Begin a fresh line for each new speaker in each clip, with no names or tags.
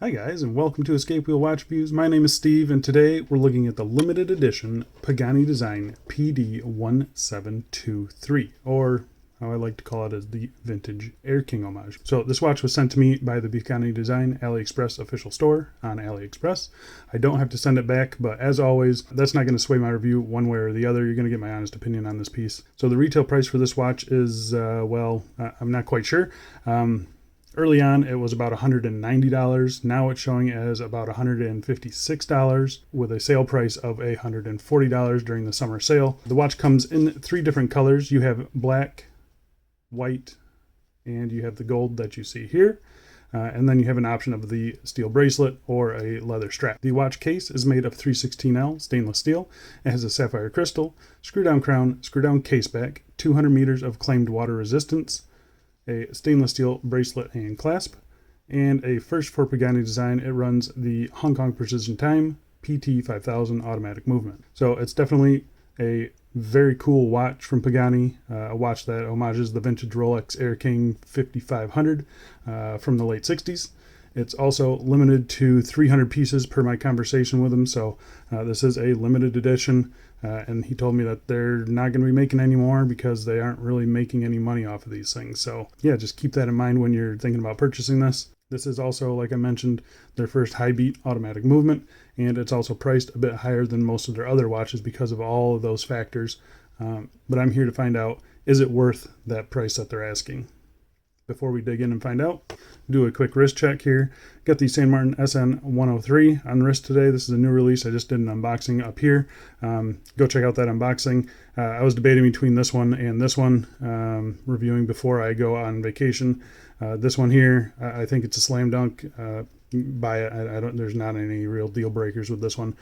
Hi guys, and welcome to Escape Wheel Watch Reviews. My name is Steve, and today we're looking at the limited edition Pagani Design PD1723, or how I like to call it as the Vintage Air King homage. So this watch was sent to me by the Pagani Design AliExpress official store on AliExpress. I don't have to send it back, but as always, that's not going to sway my review one way or the other. You're going to get my honest opinion on this piece. So the retail price for this watch is, I'm not quite sure. Early on, it was about $190. Now it's showing as about $156 with a sale price of $140 during the summer sale. The watch comes in three different colors. You have black, white, and you have the gold that you see here. And then you have an option of the steel bracelet or a leather strap. The watch case is made of 316L stainless steel. It has a sapphire crystal, screw-down crown, screw-down case back, 200 meters of claimed water resistance, a stainless steel bracelet and clasp, and a first for Pagani Design. It runs the Hong Kong Precision Time PT5000 automatic movement. So it's definitely a very cool watch from Pagani, a watch that homages the vintage Rolex Air King 5500 from the late 60s. It's also limited to 300 pieces per my conversation with him, so this is a limited edition, and he told me that they're not going to be making any more because they aren't really making any money off of these things. So yeah, just keep that in mind when you're thinking about purchasing this. This is also, like I mentioned, their first high beat automatic movement, and it's also priced a bit higher than most of their other watches because of all of those factors. But I'm here to find out, is it worth that price that they're asking? Before we dig in and find out, do a quick wrist check here. Got the St. Martin SN 103 on the wrist today. This is a new release. I just did an unboxing up here. Go check out that unboxing. I was debating between this one and this one, reviewing before I go on vacation. This one here, I think it's a slam dunk. Buy it. There's not any real deal breakers with this one.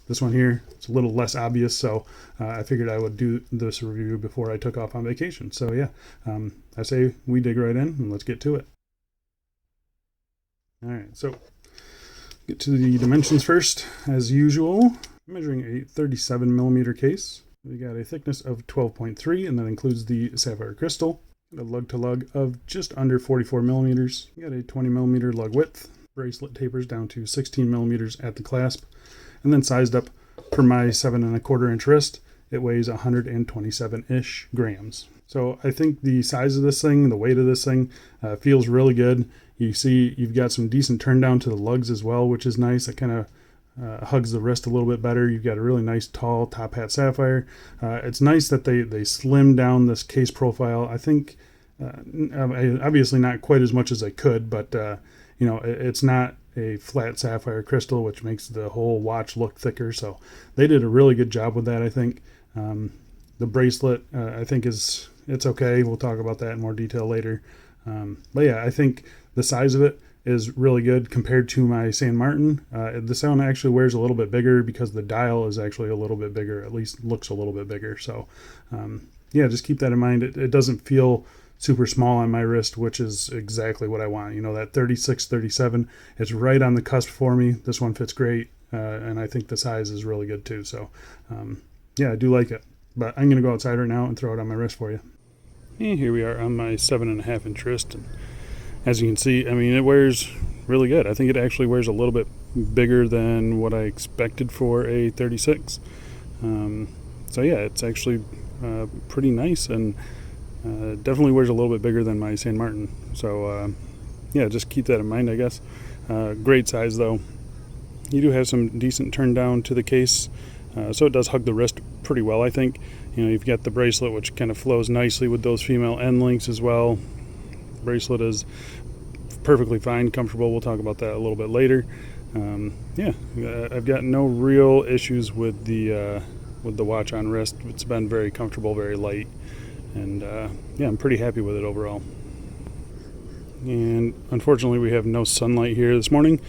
This one here, it's a little less obvious, so I figured I would do this review before I took off on vacation. So yeah, I say we dig right in and let's get to it. All right, so get to the dimensions first. As usual, I'm measuring a 37 millimeter case. We got a thickness of 12.3, and that includes the sapphire crystal. A lug to lug of just under 44 millimeters. You got a 20 millimeter lug width. Bracelet tapers down to 16 millimeters at the clasp, and then sized up for my 7¼ inch wrist. It weighs 127-ish grams. So I think the size of this thing, the weight of this thing, feels really good. You see you've got some decent turn down to the lugs as well, which is nice. It kind of hugs the wrist a little bit better. You've got a really nice tall top hat sapphire. It's nice that they slim down this case profile. I think obviously not quite as much as I could, but it's not a flat sapphire crystal, which makes the whole watch look thicker. So they did a really good job with that, I think. The bracelet, I think it's okay. We'll talk about that in more detail later. But yeah, I think the size of it is really good compared to my St. Martin. This one actually wears a little bit bigger because the dial is actually a little bit bigger, at least looks a little bit bigger. So yeah, just keep that in mind. It doesn't feel super small on my wrist, which is exactly what I want. That 36, 37, it's right on the cusp for me. This one fits great, and I think the size is really good too. So yeah, I do like it. But I'm going to go outside right now and throw it on my wrist for you. And here we are on my 7½ inch wrist. And as you can see, I mean, it wears really good. I think it actually wears a little bit bigger than what I expected for a 36. So yeah, it's actually pretty nice, and definitely wears a little bit bigger than my St. Martin. So yeah, just keep that in mind, I guess. Great size though. You do have some decent turn down to the case, so it does hug the wrist pretty well, I think. You've got the bracelet, which kind of flows nicely with those female end links as well. The bracelet is perfectly fine, comfortable. We'll talk about that a little bit later. Yeah, I've got no real issues with the watch on wrist. It's been very comfortable, very light, and yeah, I'm pretty happy with it overall. And unfortunately, we have no sunlight here this morning.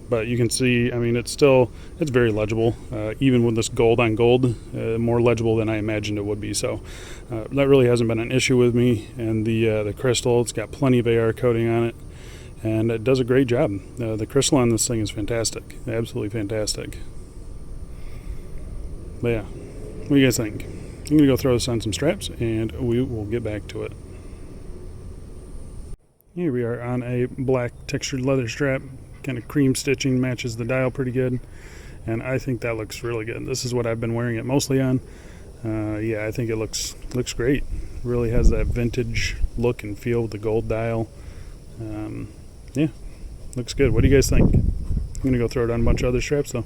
But you can see, I mean, it's very legible, even with this gold on gold, more legible than I imagined it would be. So that really hasn't been an issue with me. And the crystal, it's got plenty of AR coating on it, and it does a great job. The crystal on this thing is fantastic, absolutely fantastic. But yeah, what do you guys think? I'm going to go throw this on some straps, and we will get back to it. Here we are on a black textured leather strap, kind of cream stitching, matches the dial pretty good, and I think that looks really good. This is what I've been wearing it mostly on. Yeah, I think it looks great. Really has that vintage look and feel with the gold dial. Yeah, looks good. What do you guys think? I'm gonna go throw it on a bunch of other straps though.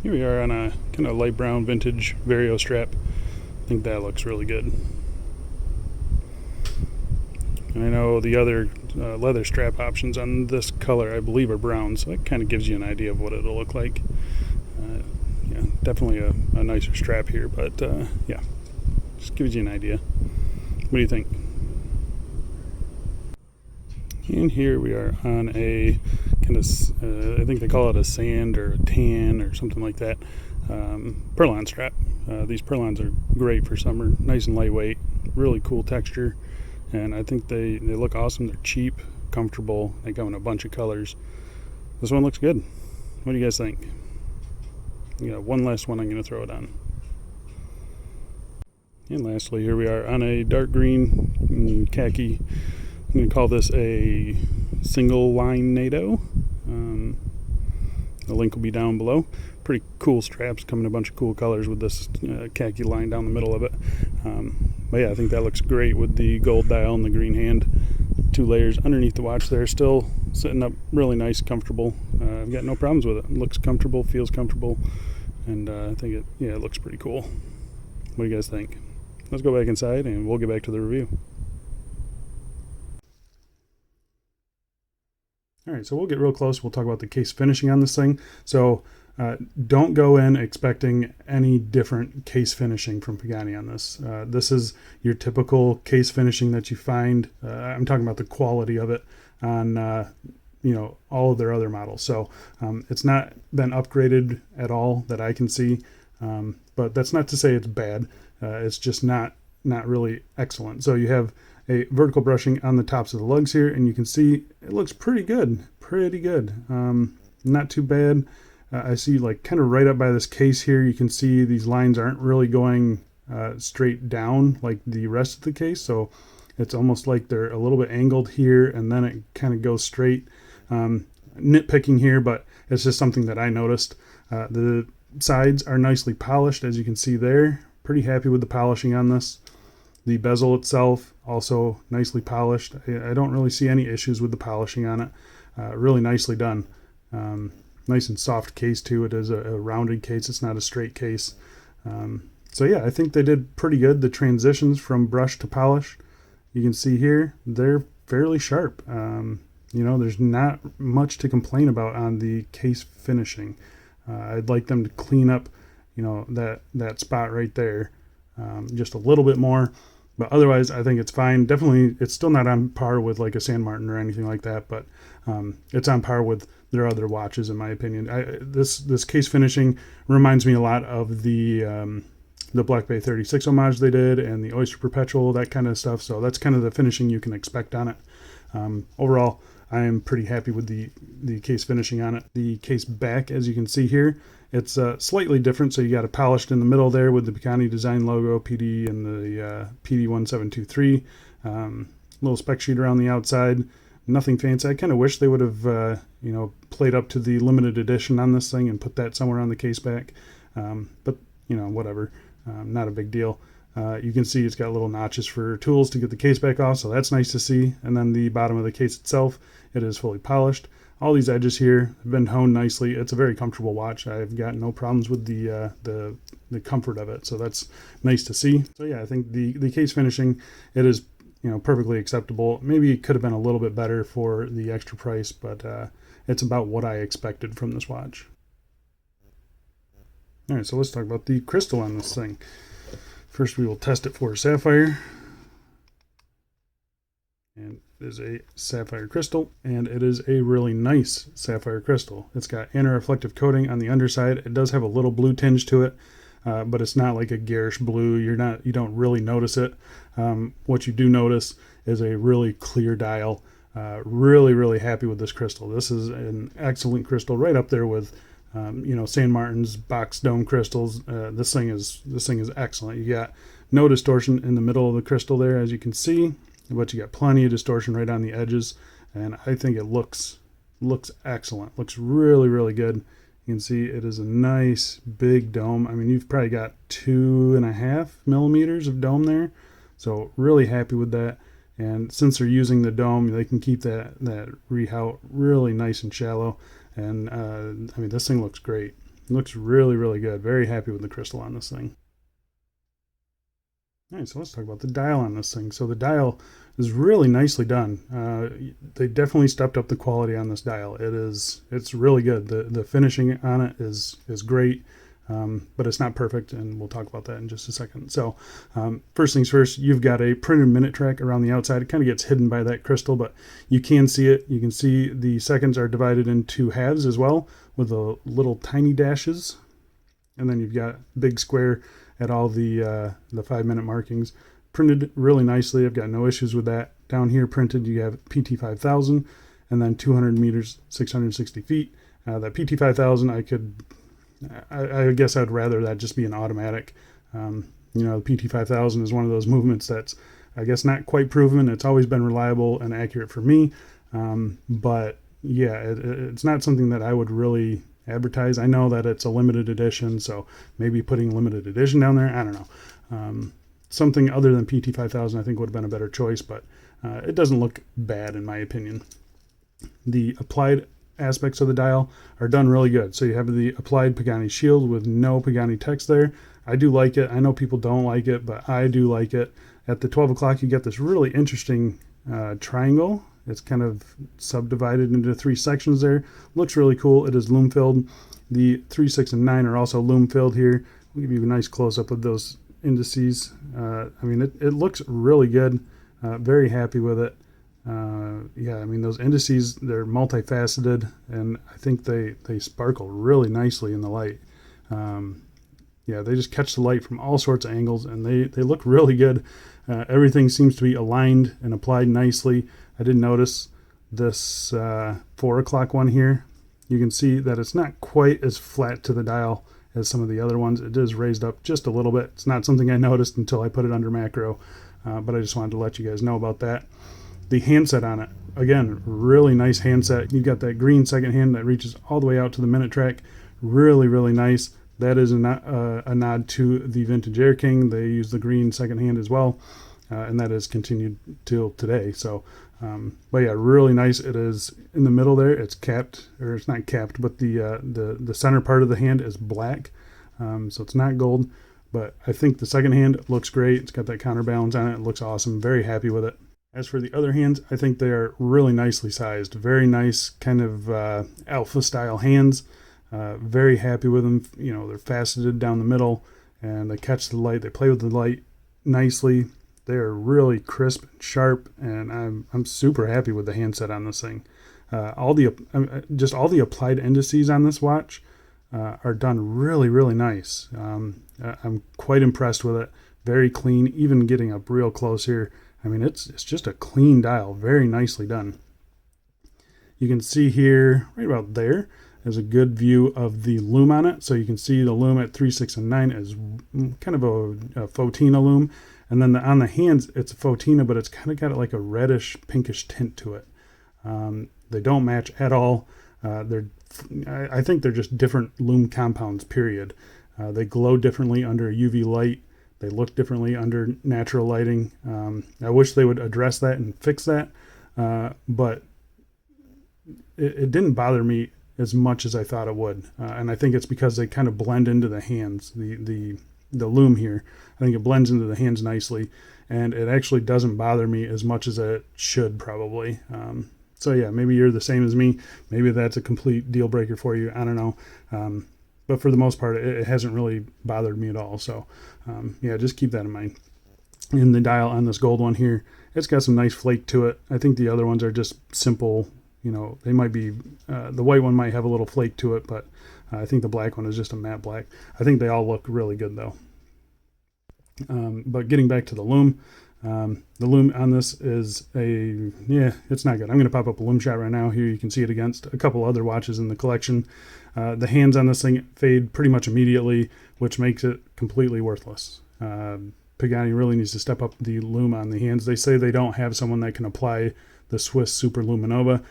Here we are on a kind of light brown vintage Vario strap. I think that looks really good. And I know the other leather strap options on this color, I believe, are brown, so that kind of gives you an idea of what it'll look like. Yeah, definitely a nicer strap here, but yeah, just gives you an idea. What do you think? And here we are on a kind of, I think they call it a sand or a tan or something like that, Perlon strap. These Perlons are great for summer, nice and lightweight, really cool texture, and I think they look awesome. They're cheap, comfortable, they come in a bunch of colors. This one looks good. What do you guys think? You got one last one I'm going to throw it on. And lastly, here we are on a dark green khaki. I'm going to call this a single line NATO. The link will be down below. Pretty cool straps, come in a bunch of cool colors with this khaki line down the middle of it. But yeah, I think that looks great with the gold dial and the green hand. 2 layers underneath the watch there, still sitting up really nice, comfortable. I've got no problems with it. It looks comfortable, feels comfortable, and I think it looks pretty cool. What do you guys think? Let's go back inside and we'll get back to the review. All right, so we'll get real close. We'll talk about the case finishing on this thing. So don't go in expecting any different case finishing from Pagani on this. This is your typical case finishing that you find. I'm talking about the quality of it on all of their other models. So it's not been upgraded at all that I can see, but that's not to say it's bad. It's just not really excellent. So you have a vertical brushing on the tops of the lugs here, and you can see it looks pretty good. Not too bad. I see like kind of right up by this case here, you can see these lines aren't really going straight down like the rest of the case, so it's almost like they're a little bit angled here and then it kind of goes straight. Nitpicking here, but it's just something that I noticed. The sides are nicely polished, as you can see there. Pretty happy with the polishing on this. The bezel itself also nicely polished. I don't really see any issues with the polishing on it. Really nicely done. Nice and soft case too. It is a rounded case. It's not a straight case. So yeah, I think they did pretty good. The transitions from brush to polish, you can see here, they're fairly sharp. There's not much to complain about on the case finishing. I'd like them to clean up, that spot right there just a little bit more. But otherwise, I think it's fine. Definitely, it's still not on par with like a San Martin or anything like that, but it's on par with their other watches, in my opinion. This case finishing reminds me a lot of the Black Bay 36 homage they did and the Oyster Perpetual, that kind of stuff. So that's kind of the finishing you can expect on it. Overall, I am pretty happy with the case finishing on it. The case back, as you can see here, it's slightly different. So you got it polished in the middle there with the Pagani design logo, PD, and the PD1723. Little spec sheet around the outside. Nothing fancy. I kind of wish they would have, played up to the limited edition on this thing and put that somewhere on the case back. But, whatever. Not a big deal. You can see it's got little notches for tools to get the case back off, so that's nice to see. And then the bottom of the case itself, it is fully polished. All these edges here have been honed nicely. It's a very comfortable watch. I've got no problems with the comfort of it, so that's nice to see. So yeah, I think the case finishing, it is perfectly acceptable. Maybe it could have been a little bit better for the extra price, but it's about what I expected from this watch. All right, so let's talk about the crystal on this thing. First, we will test it for sapphire. And it is a sapphire crystal, and it is a really nice sapphire crystal. It's got anti-reflective coating on the underside. It does have a little blue tinge to it, but it's not like a garish blue. You don't really notice it. What you do notice is a really clear dial. Really happy with this crystal. This is an excellent crystal, right up there with San Martin's box dome crystals. This thing is excellent. You got no distortion in the middle of the crystal there, as you can see. but you got plenty of distortion right on the edges, and I think it looks excellent. Looks really, really good. You can see it is a nice big dome. I mean, you've probably got 2.5 millimeters of dome there, so really happy with that. And since they're using the dome, they can keep that rehout really nice and shallow. And I mean, this thing looks great. It looks really, really good. Very happy with the crystal on this thing. All right, so let's talk about the dial on this thing. So the dial is really nicely done. They definitely stepped up the quality on this dial. It's really good. The finishing on it is great, but it's not perfect, and we'll talk about that in just a second. So first things first, you've got a printed minute track around the outside. It kind of gets hidden by that crystal, but you can see it. You can see the seconds are divided into halves as well, with the little tiny dashes, and then you've got big square at all the 5-minute markings. Printed really nicely. I've got no issues with that. Down here printed, you have PT 5000, and then 200 meters, 660 feet. That PT 5000, I guess I'd rather that just be an automatic. The PT 5000 is one of those movements that's, I guess, not quite proven. It's always been reliable and accurate for me, but yeah, it's not something that I would really advertise. I know that it's a limited edition, so maybe putting limited edition down there, I don't know. Something other than PT 5000 I think would have been a better choice, but it doesn't look bad in my opinion. The applied aspects of the dial are done really good. So you have the applied Pagani shield with no Pagani text there. I do like it. I know people don't like it, but I do like it. At the 12 o'clock, you get this really interesting triangle. It's kind of subdivided into 3 sections there. Looks really cool. It is loom filled. The 3, 6, and 9 are also loom filled here. I'll give you a nice close up of those indices. I mean, it looks really good. Very happy with it. Yeah, I mean, those indices, they're multifaceted, and I think they sparkle really nicely in the light. Yeah, they just catch the light from all sorts of angles, and they look really good. Everything seems to be aligned and applied nicely. I did notice this 4 o'clock one here. You can see that it's not quite as flat to the dial as some of the other ones. It is raised up just a little bit. It's not something I noticed until I put it under macro, but I just wanted to let you guys know about that. The handset on it, again, really nice handset. You've got that green second hand that reaches all the way out to the minute track. Really, really nice. That is a nod to the vintage Air King. They use the green second hand as well, and that has continued till today. So, but yeah, really nice. It is in the middle there. It's capped, or it's not capped, but the center part of the hand is black, so it's not gold. But I think the second hand looks great. It's got that counterbalance on it. It looks awesome. Very happy with it. As for the other hands, I think they are really nicely sized. Very nice kind of alpha style hands. Very happy with them. They're faceted down the middle, and they catch the light. They play with the light nicely. They are really crisp and sharp, and I'm super happy with the handset on this thing. All the applied indices on this watch are done really, really nice. I'm quite impressed with it. Very clean. Even getting up real close here, I mean, it's just a clean dial, very nicely done. You can see here, right about there, is a good view of the loom on it. So you can see the loom at 3, 6, and 9 is kind of a Fotina loom. And then on the hands, it's a Fotina, but it's kind of got like a reddish, pinkish tint to it. They don't match at all. I think they're just different loom compounds, period. They glow differently under UV light. They look differently under natural lighting. I wish they would address that and fix that, but it didn't bother me as much as I thought it would. And I think it's because they kind of blend into the hands, the loom here. I think it blends into the hands nicely, and it actually doesn't bother me as much as it should probably. So yeah, maybe you're the same as me. Maybe that's a complete deal breaker for you. I don't know. But for the most part, it hasn't really bothered me at all. So, yeah, just keep that in mind. In the dial on this gold one here, it's got some nice flake to it. I think the other ones are just simple. They might be, the white one might have a little flake to it, but I think the black one is just a matte black. I think they all look really good though. But getting back to the loom on this is it's not good. I'm going to pop up a loom shot right now. Here you can see it against a couple other watches in the collection. The hands on this thing fade pretty much immediately, which makes it completely worthless. Pagani really needs to step up the lume on the hands. They say they don't have someone that can apply the Swiss Super Luminova.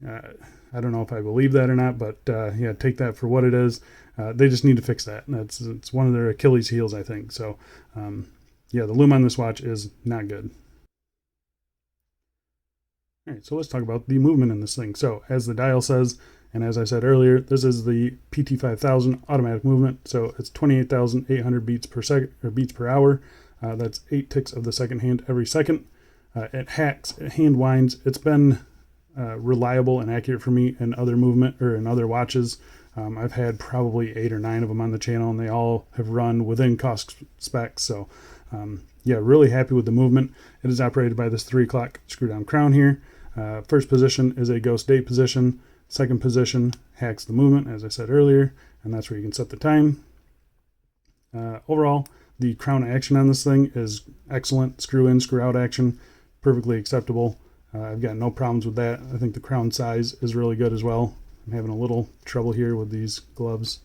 I don't know if I believe that or not, but yeah, take that for what it is. They just need to fix that. It's one of their Achilles heels, I think. So yeah, the lume on this watch is not good. All right, so let's talk about the movement in this thing. So as the dial says, and as I said earlier, this is the PT5000 automatic movement. So it's 28,800 beats per second, or beats per hour. That's 8 ticks of the second hand every second. It hacks, it hand winds. It's been reliable and accurate for me in other movement or in other watches. I've had probably 8 or 9 of them on the channel, and they all have run within cost specs. So yeah, really happy with the movement. It is operated by this 3 o'clock screw down crown here. First position is a ghost date position. Second position hacks the movement, as I said earlier, and that's where you can set the time. Overall, the crown action on this thing is excellent. Screw in, screw out action, perfectly acceptable. I've got no problems with that. I think the crown size is really good as well. I'm having a little trouble here with these gloves.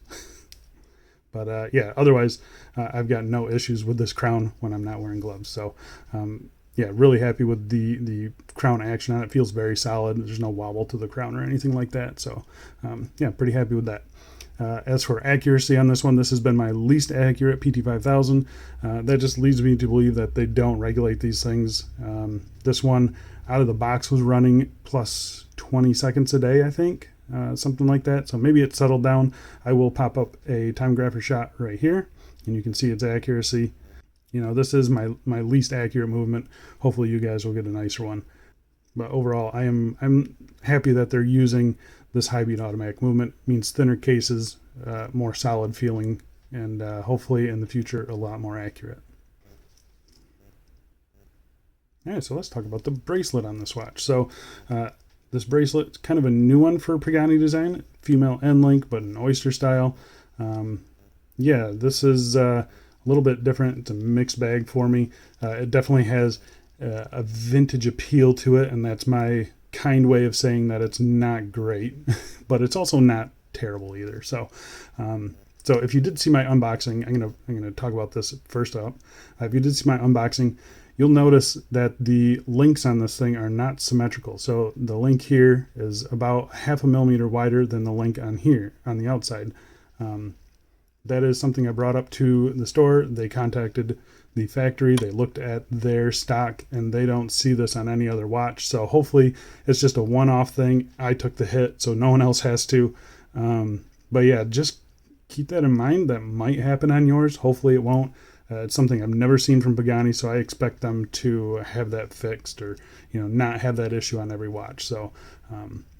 But yeah, otherwise, I've got no issues with this crown when I'm not wearing gloves. So yeah, really happy with the crown action on it. It feels very solid. There's no wobble to the crown or anything like that. So yeah, pretty happy with that. As for accuracy on this one, this has been my least accurate PT5000. That just leads me to believe that they don't regulate these things. This one out of the box was running plus 20 seconds a day, I think, something like that. So maybe it settled down. I will pop up a time grapher shot right here, and you can see its accuracy. You know, this is my least accurate movement. Hopefully you guys will get a nicer one. But overall, I'm happy that they're using this high beat automatic movement. It means thinner cases, more solid feeling, and hopefully in the future a lot more accurate. All right, so let's talk about the bracelet on this watch. So this bracelet is kind of a new one for Pagani design, female end link, but an oyster style. Yeah, this is a little bit different. It's a mixed bag for me. It definitely has a vintage appeal to it, and that's my kind way of saying that it's not great, but it's also not terrible either. So so if you did see my unboxing, I'm gonna talk about this first up. If you did see my unboxing, you'll notice that the links on this thing are not symmetrical. So the link here is about 0.5 millimeter wider than the link on here on the outside. That is something I brought up to the store. They contacted the factory, they looked at their stock, and they don't see this on any other watch. So hopefully it's just a one-off thing. I took the hit, so no one else has to. But yeah, just keep that in mind. That might happen on yours. Hopefully it won't. It's something I've never seen from Pagani, so I expect them to have that fixed, or not have that issue on every watch. So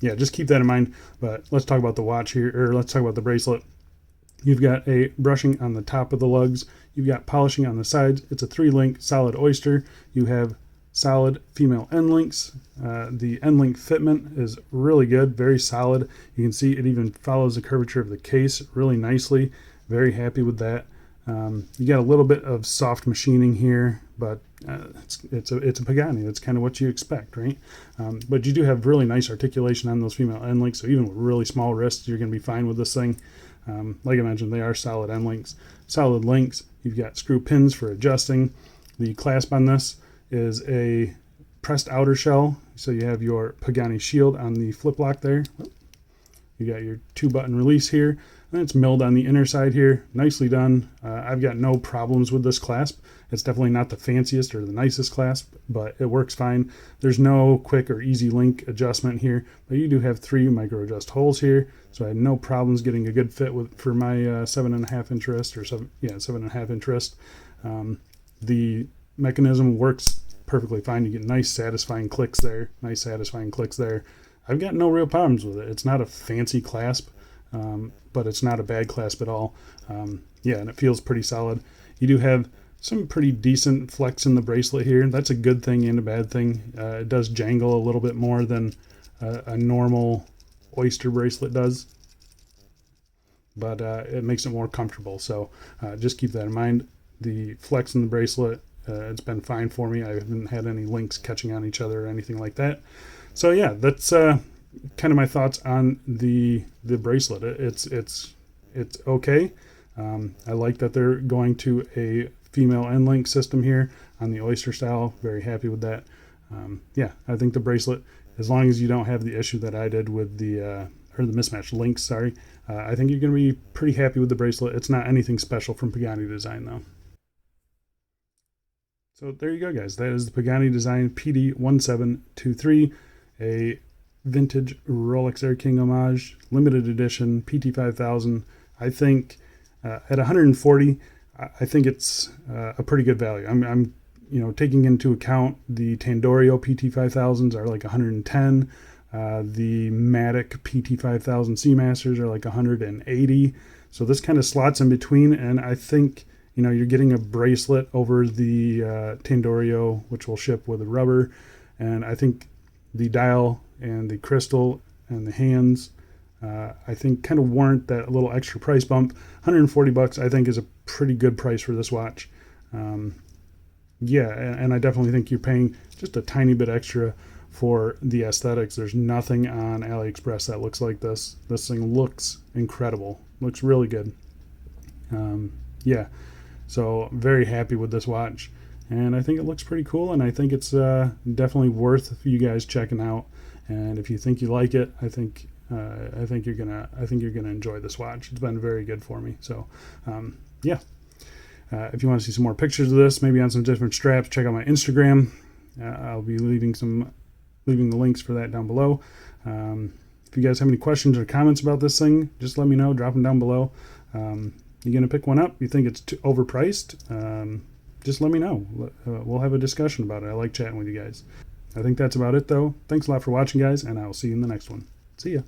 yeah, just keep that in mind. But let's talk about the watch here, or let's talk about the bracelet. You've got a brushing on the top of the lugs. You've got polishing on the sides. It's a 3-link solid oyster. You have solid female end links. The end link fitment is really good, very solid. You can see it even follows the curvature of the case really nicely. Very happy with that. You got a little bit of soft machining here, but it's a Pagani. That's kind of what you expect, right? But you do have really nice articulation on those female end links. So even with really small wrists, you're going to be fine with this thing. Like I mentioned, they are solid end links, solid links. You've got screw pins for adjusting. The clasp on this is a pressed outer shell. So you have your Pagani shield on the flip lock there. You got your 2-button release here, and it's milled on the inner side here. Nicely done. I've got no problems with this clasp. It's definitely not the fanciest or the nicest clasp, but it works fine. There's no quick or easy link adjustment here, but you do have 3 micro adjust holes here, so I had no problems getting a good fit for my 7.5 inch wrist, or 7.5 inch wrist. The mechanism works perfectly fine. You get nice satisfying clicks there. I've got no real problems with it. It's not a fancy clasp, but it's not a bad clasp at all. Yeah, and it feels pretty solid. You do have some pretty decent flex in the bracelet here. That's a good thing and a bad thing. It does jangle a little bit more than a normal oyster bracelet does, but it makes it more comfortable. So just keep that in mind. The flex in the bracelet, it's been fine for me. I haven't had any links catching on each other or anything like that. So yeah, that's kind of my thoughts on the bracelet. It's okay. I like that they're going to a female end link system here on the Oyster style. Very happy with that. Yeah, I think the bracelet, as long as you don't have the issue that I did with the mismatched links, sorry, I think you're going to be pretty happy with the bracelet. It's not anything special from Pagani Design though. So there you go, guys. That is the Pagani Design PD1723, a vintage Rolex Air King homage, limited edition PT5000. I think at 140, I think it's a pretty good value. I'm taking into account the Tandorio PT5000s are like 110. The Matic PT5000 Seamasters are like 180. So this kind of slots in between, and I think you're getting a bracelet over the Tandorio, which will ship with a rubber, and I think the dial and the crystal and the hands, I think kind of warrant that little extra price bump. 140 bucks, I think, is a pretty good price for this watch. Yeah, and I definitely think you're paying just a tiny bit extra for the aesthetics. There's nothing on AliExpress that looks like this. This thing looks incredible. Looks really good. Yeah, so very happy with this watch, and I think it looks pretty cool, and I think it's definitely worth you guys checking out. And if you think you like it, I think you're gonna enjoy this watch. It's been very good for me. So yeah, if you want to see some more pictures of this, maybe on some different straps, check out my Instagram. I'll be leaving the links for that down below. If you guys have any questions or comments about this thing, just let me know. Drop them down below. You're gonna pick one up? You think it's too overpriced? Just let me know. We'll have a discussion about it. I like chatting with you guys. I think that's about it, though. Thanks a lot for watching, guys, and I will see you in the next one. See ya.